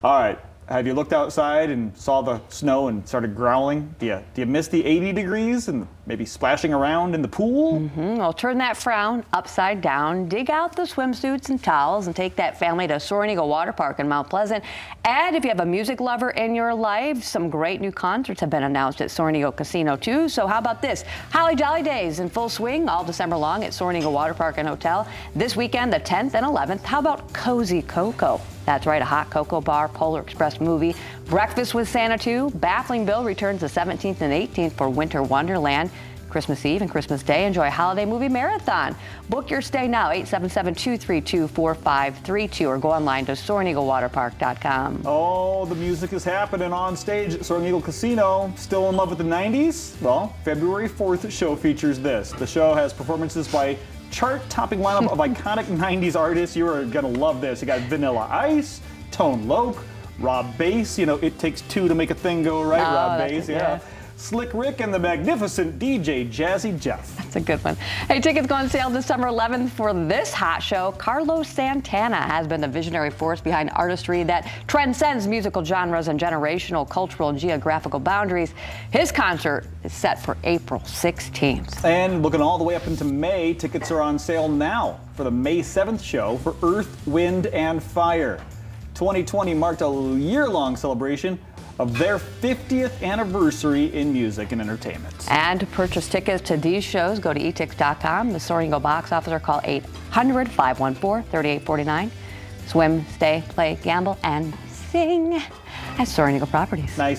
All right. Have you looked outside and saw the snow and started growling? Do you miss the 80 degrees and maybe splashing around in the pool? Well, turn that frown upside down, dig out the swimsuits and towels, and take that family to Soaring Eagle Waterpark in Mount Pleasant. And if you have a music lover in your life, some great new concerts have been announced at Soaring Eagle Casino too. So how about this? Holly Jolly Days in full swing all December long at Soaring Eagle Waterpark and Hotel. This weekend, the 10th and 11th. How about Cozy Cocoa? That's right, a hot cocoa bar, Polar Express movie. Breakfast with Santa 2. Baffling Bill returns the 17th and 18th for Winter Wonderland. Christmas Eve and Christmas Day, enjoy a holiday movie marathon. Book your stay now, 877-232-4532, or go online to SoaringEagleWaterpark.com. Oh, the music is happening on stage at Soaring Eagle Casino. Still in love with the 90s? Well, February 4th show features this. The show has performances by chart-topping lineup of iconic 90s artists. You are gonna love this. You got Vanilla Ice, Tone Loc, Rob Bass. You know, it takes two to make a thing go right. Rob Bass, yeah. Slick Rick and the magnificent DJ Jazzy Jeff. That's a good one. Hey, tickets go on sale December 11th for this hot show. Carlos Santana has been the visionary force behind artistry that transcends musical genres and generational, cultural, and geographical boundaries. His concert is set for April 16th. And looking all the way up into May, tickets are on sale now for the May 7th show for Earth, Wind, and Fire. 2020 marked a year-long celebration of their 50th anniversary in music and entertainment. And to purchase tickets to these shows, go to etix.com. The Soaring Eagle box office, or call 800-514-3849. Swim, stay, play, gamble, and sing at Soaring Eagle Properties. Nice.